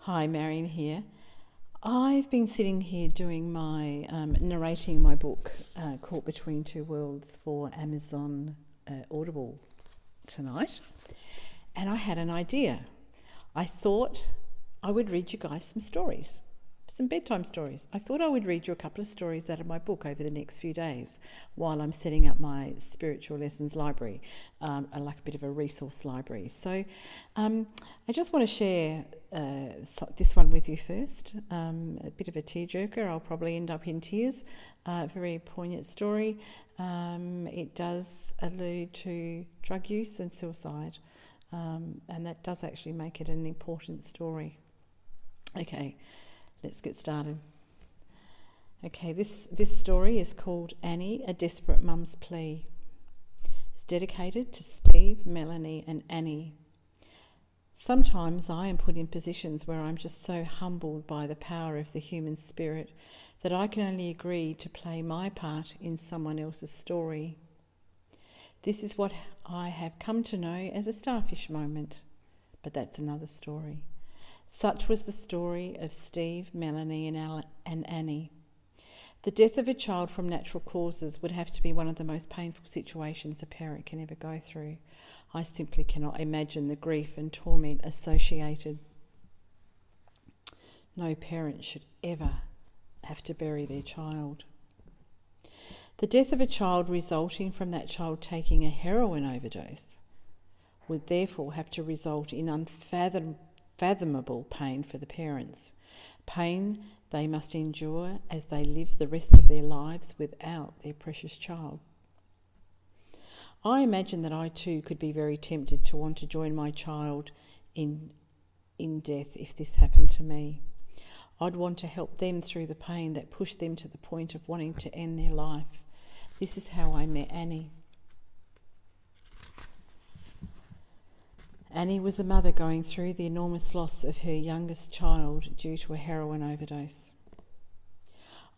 Hi, Marion here. I've been sitting here doing my narrating my book, Caught Between Two Worlds, for Amazon Audible tonight, and I had an idea. I thought I would read you guys some stories, some bedtime stories. I thought I would read you a couple of stories out of my book over the next few days while I'm setting up my spiritual lessons library, like a bit of a resource library. So I just want to share this one with you first. A bit of a tearjerker. I'll probably end up in tears. Very poignant story. It does allude to drug use and suicide, and that does actually make it an important story. Okay, let's get started. Okay, this story is called Annie, a Desperate Mum's Plea. It's dedicated to Steve, Melanie and Annie. Sometimes I am put in positions where I'm just so humbled by the power of the human spirit that I can only agree to play my part in someone else's story. This is what I have come to know as a starfish moment, but that's another story. Such was the story of Steve, Melanie and Annie. The death of a child from natural causes would have to be one of the most painful situations a parent can ever go through. I simply cannot imagine the grief and torment associated. No parent should ever have to bury their child. The death of a child resulting from that child taking a heroin overdose would therefore have to result in unfathomable pain for the parents. Pain they must endure as they live the rest of their lives without their precious child. I imagine that I too could be very tempted to want to join my child in death if this happened to me. I'd want to help them through the pain that pushed them to the point of wanting to end their life. This is how I met Annie. Annie was a mother going through the enormous loss of her youngest child due to a heroin overdose.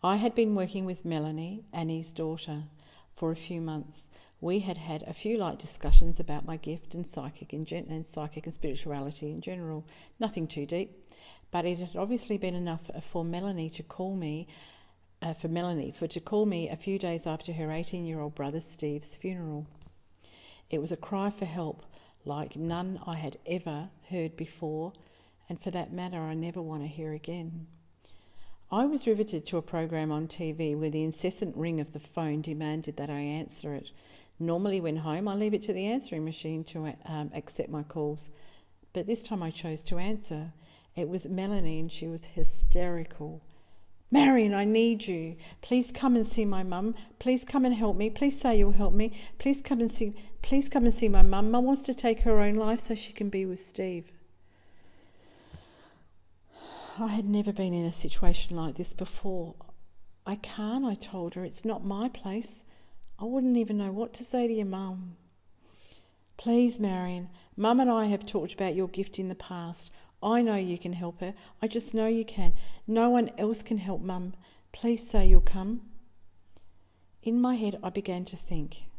I had been working with Melanie, Annie's daughter, for a few months. We had had a few light discussions about my gift and psychic and spirituality in general. Nothing too deep, but it had obviously been enough for Melanie to call me a few days after her 18-year-old brother Steve's funeral. It was a cry for help like none I had ever heard before, and for that matter I never want to hear again. I was riveted to a program on TV where the incessant ring of the phone demanded that I answer it. Normally when home I leave it to the answering machine to accept my calls, but this time I chose to answer. It was Melanie and she was hysterical. "Marion, I need you. Please come and see my mum. Please come and help me. Please say you'll help me. Please come and see my mum. Mum wants to take her own life so she can be with Steve." I had never been in a situation like this before. I told her. It's not my place. I wouldn't even know what to say to your mum. "Please, Marion, Mum and I have talked about your gift in the past. I know you can help her. I just know you can. No one else can help Mum. Please say you'll come." In my head, I began to think,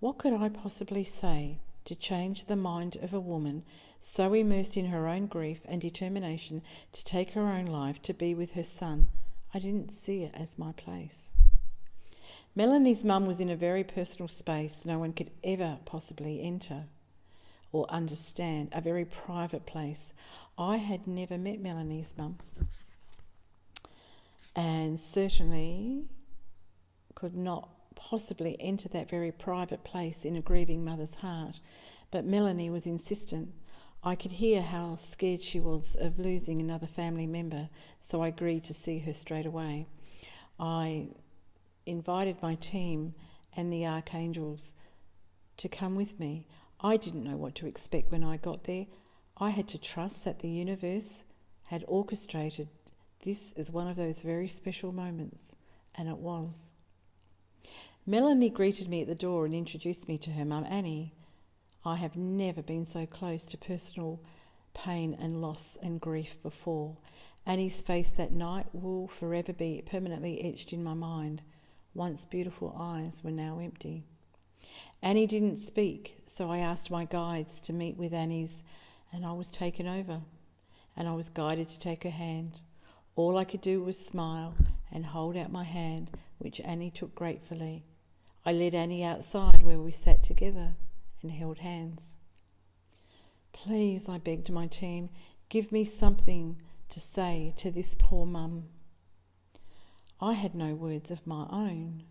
what could I possibly say to change the mind of a woman so immersed in her own grief and determination to take her own life to be with her son? I didn't see it as my place. Melanie's mum was in a very personal space no one could ever possibly enter or understand, a very private place. I had never met Melanie's mum and certainly could not possibly enter that very private place in a grieving mother's heart, but Melanie was insistent. I could hear how scared she was of losing another family member, so I agreed to see her straight away. I invited my team and the archangels to come with me. I didn't know what to expect when I got there. I had to trust that the universe had orchestrated this as one of those very special moments, and it was. Melanie greeted me at the door and introduced me to her mum, Annie. I have never been so close to personal pain and loss and grief before. Annie's face that night will forever be permanently etched in my mind. Once beautiful eyes were now empty. Annie didn't speak, so I asked my guides to meet with Annie's, and I was taken over. and I was guided to take her hand. All I could do was smile and hold out my hand, which Annie took gratefully. I led Annie outside where we sat together and held hands. Please, I begged my team, give me something to say to this poor mum. I had no words of my own.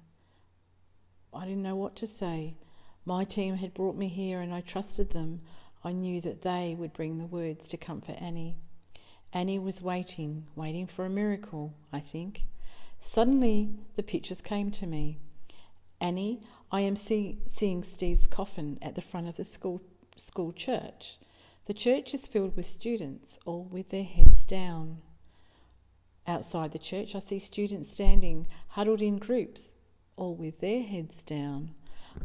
I didn't know what to say. My team had brought me here and I trusted them. I knew that they would bring the words to comfort Annie. Annie was waiting for a miracle, I think. Suddenly, the pictures came to me. Annie, I am seeing Steve's coffin at the front of the school church. The church is filled with students, all with their heads down. Outside the church, I see students standing, huddled in groups, all with their heads down.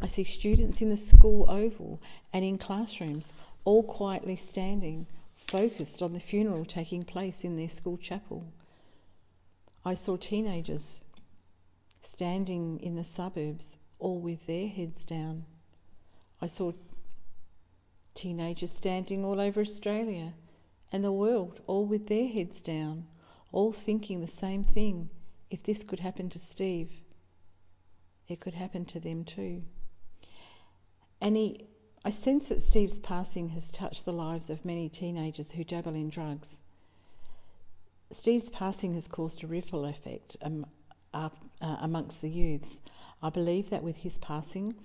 I see students in the school oval and in classrooms, all quietly standing, focused on the funeral taking place in their school chapel. I saw teenagers standing in the suburbs, all with their heads down. I saw teenagers standing all over Australia and the world, all with their heads down, all thinking the same thing. If this could happen to Steve, it could happen to them too. Annie, I sense that Steve's passing has touched the lives of many teenagers who dabble in drugs. Steve's passing has caused a ripple effect amongst the youths. I believe that with his passing,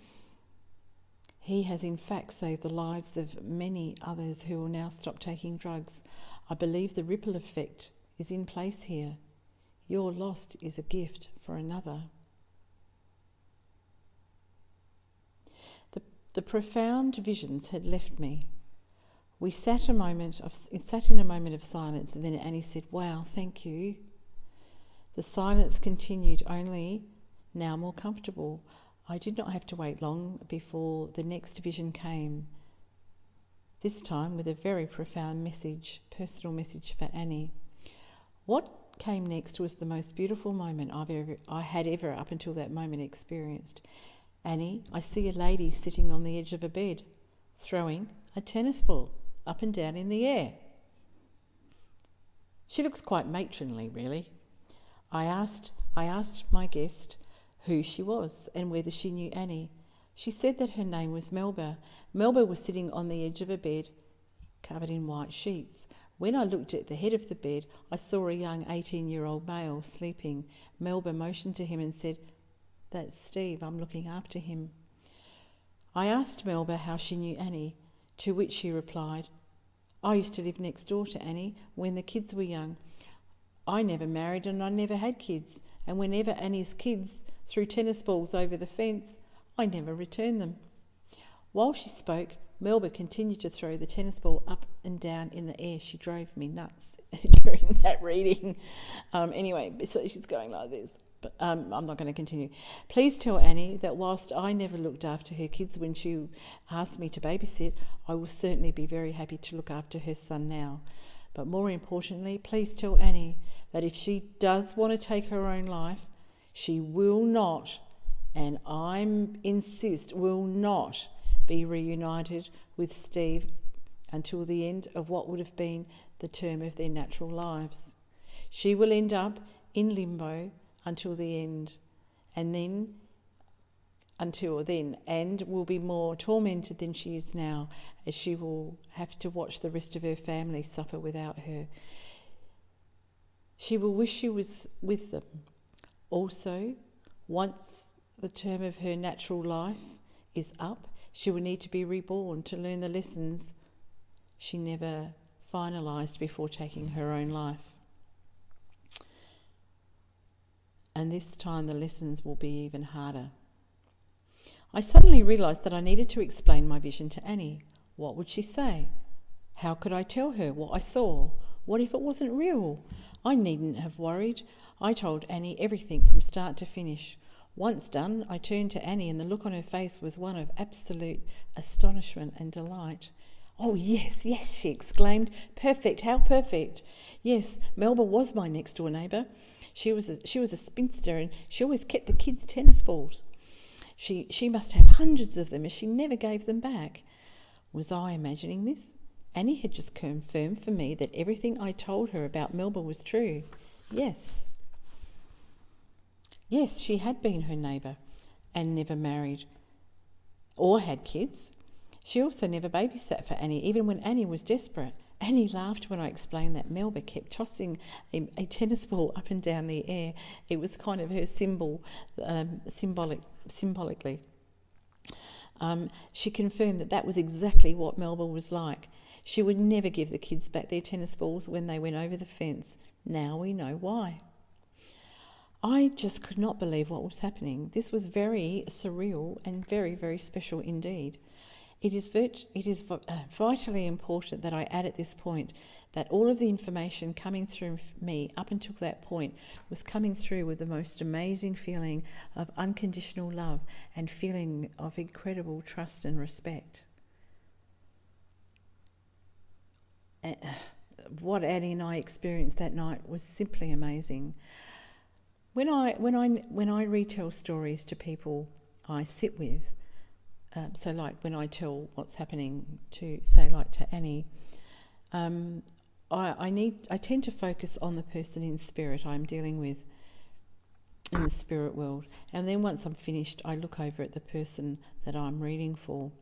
he has in fact saved the lives of many others who will now stop taking drugs. I believe the ripple effect is in place here. Your loss is a gift for another. The profound visions had left me. We sat in a moment of silence, and then Annie said, "Wow, thank you." The silence continued, only now more comfortable. I did not have to wait long before the next vision came, this time with a very profound message, personal message for Annie. What came next was the most beautiful moment I had ever up until that moment experienced. Annie, I see a lady sitting on the edge of a bed, throwing a tennis ball up and down in the air. She looks quite matronly, really. I asked my guest who she was and whether she knew Annie. She said that her name was Melba. Melba was sitting on the edge of a bed, covered in white sheets. When I looked at the head of the bed, I saw a young 18-year-old male sleeping. Melba motioned to him and said, "That's Steve, I'm looking after him." I asked Melba how she knew Annie, to which she replied, "I used to live next door to Annie when the kids were young. I never married and I never had kids, and whenever Annie's kids threw tennis balls over the fence, I never returned them." While she spoke, Melba continued to throw the tennis ball up and down in the air. She drove me nuts during that reading. Anyway, so she's going like this. But I'm not going to continue. Please tell Annie that whilst I never looked after her kids when she asked me to babysit, I will certainly be very happy to look after her son now. But more importantly, please tell Annie that if she does want to take her own life, she will not, and I insist, will not be reunited with Steve until the end of what would have been the term of their natural lives. She will end up in limbo until the end, and will be more tormented than she is now, as she will have to watch the rest of her family suffer without her. She will wish she was with them. Also, once the term of her natural life is up, she will need to be reborn to learn the lessons she never finalised before taking her own life. And this time the lessons will be even harder. I suddenly realised that I needed to explain my vision to Annie. What would she say? How could I tell her what I saw? What if it wasn't real? I needn't have worried. I told Annie everything from start to finish. Once done, I turned to Annie and the look on her face was one of absolute astonishment and delight. "Oh, yes, yes," she exclaimed. "Perfect, how perfect. Yes, Melba was my next door neighbour. She was a spinster and she always kept the kids' tennis balls. She must have hundreds of them as she never gave them back. Was I imagining this? Annie had just confirmed for me that everything I told her about Melba was true. Yes. Yes, she had been her neighbour and never married or had kids. She also never babysat for Annie, even when Annie was desperate. Annie laughed when I explained that Melba kept tossing a tennis ball up and down the air. It was kind of her symbolically. She confirmed that was exactly what Melba was like. She would never give the kids back their tennis balls when they went over the fence. Now we know why. I just could not believe what was happening. This was very surreal and very, very special indeed. It is vitally important that I add at this point that all of the information coming through me up until that point was coming through with the most amazing feeling of unconditional love and feeling of incredible trust and respect. What Annie and I experienced that night was simply amazing. When I retell stories to people I sit with, so like when I tell what's happening to, say, like to Annie, I tend to focus on the person in spirit I'm dealing with in the spirit world, and then once I'm finished, I look over at the person that I'm reading for.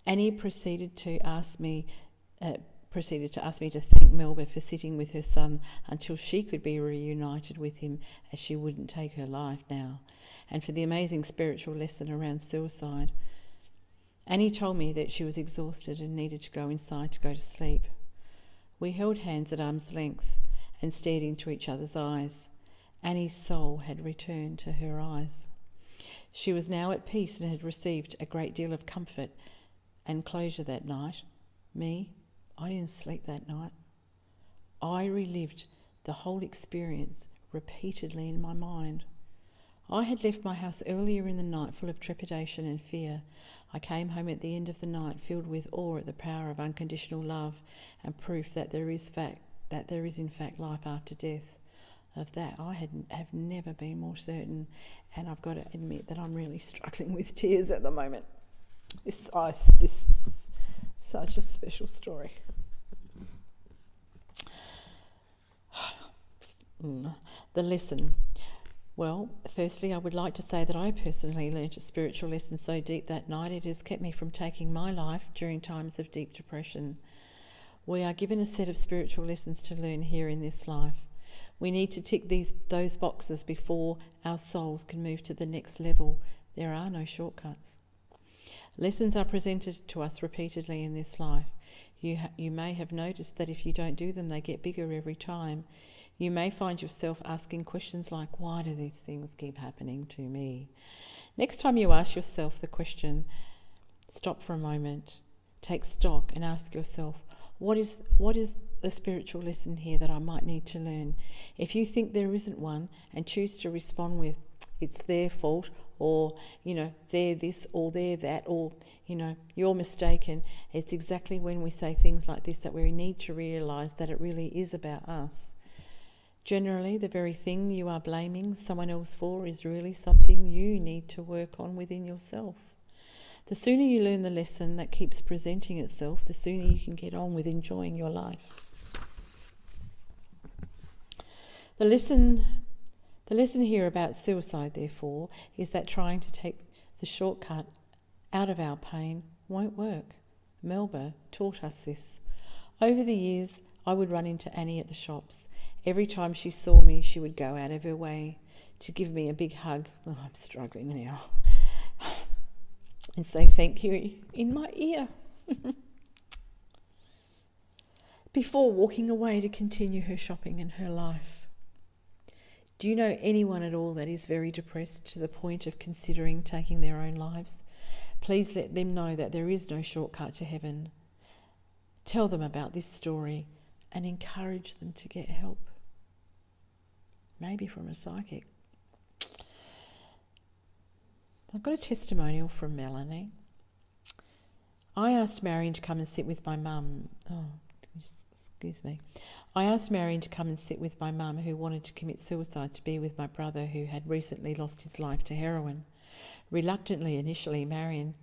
Annie proceeded to ask me to thank Melba for sitting with her son until she could be reunited with him, as she wouldn't take her life now, and for the amazing spiritual lesson around suicide. Annie told me that she was exhausted and needed to go inside to go to sleep. We held hands at arm's length and stared into each other's eyes. Annie's soul had returned to her eyes. She was now at peace and had received a great deal of comfort and closure that night. Me, I didn't sleep that night. I relived the whole experience repeatedly in my mind. I had left my house earlier in the night full of trepidation and fear. I came home at the end of the night filled with awe at the power of unconditional love and proof that there is in fact life after death. Of that I have never been more certain, and I've got to admit that I'm really struggling with tears at the moment. This is such a special story. The lesson. Well, firstly, I would like to say that I personally learnt a spiritual lesson so deep that night it has kept me from taking my life during times of deep depression. We are given a set of spiritual lessons to learn here in this life. We need to tick those boxes before our souls can move to the next level. There are no shortcuts. Lessons are presented to us repeatedly in this life. You may have noticed that if you don't do them, they get bigger every time. You may find yourself asking questions like, why do these things keep happening to me? Next time you ask yourself the question, stop for a moment, take stock and ask yourself, what is the spiritual lesson here that I might need to learn? If you think there isn't one and choose to respond with, it's their fault, or, they're this or they're that, or, you're mistaken, it's exactly when we say things like this that we need to realise that it really is about us. Generally, the very thing you are blaming someone else for is really something you need to work on within yourself. The sooner you learn the lesson that keeps presenting itself, the sooner you can get on with enjoying your life. The lesson here about suicide, therefore, is that trying to take the shortcut out of our pain won't work. Melba taught us this. Over the years, I would run into Annie at the shops. Every time she saw me, she would go out of her way to give me a big hug. Oh, I'm struggling now. And say thank you in my ear. Before walking away to continue her shopping and her life. Do you know anyone at all that is very depressed to the point of considering taking their own lives? Please let them know that there is no shortcut to heaven. Tell them about this story and encourage them to get help. Maybe from a psychic. I've got a testimonial from Melanie. I asked Marion to come and sit with my mum. I asked Marion to come and sit with my mum, who wanted to commit suicide to be with my brother, who had recently lost his life to heroin. Reluctantly, initially, Marion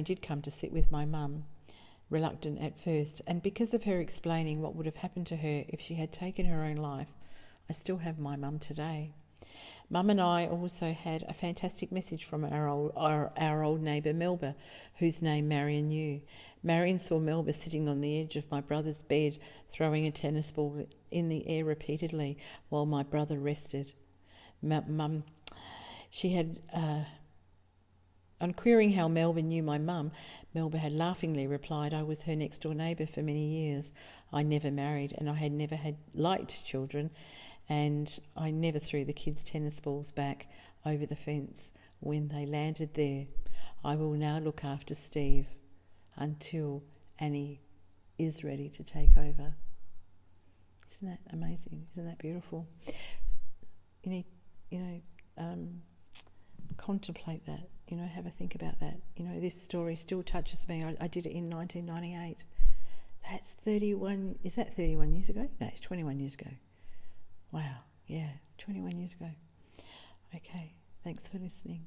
did come to sit with my mum. reluctant at first, and because of her explaining what would have happened to her if she had taken her own life, I still have my mum today. Mum and I also had a fantastic message from our old neighbour Melba, whose name Marion knew. Marion saw Melba sitting on the edge of my brother's bed, throwing a tennis ball in the air repeatedly while my brother rested. Mum, she had... On querying how Melba knew my mum, Melba had laughingly replied I was her next door neighbour for many years. I never married, and I had never liked children, and I never threw the kids' tennis balls back over the fence when they landed there. I will now look after Steve until Annie is ready to take over. Isn't that amazing? Isn't that beautiful? You need, contemplate that. Have a think about that. This story still touches me. I did it in 1998. That's 31... Is that 31 years ago? No, it's 21 years ago. Wow. Yeah, 21 years ago. Okay, thanks for listening.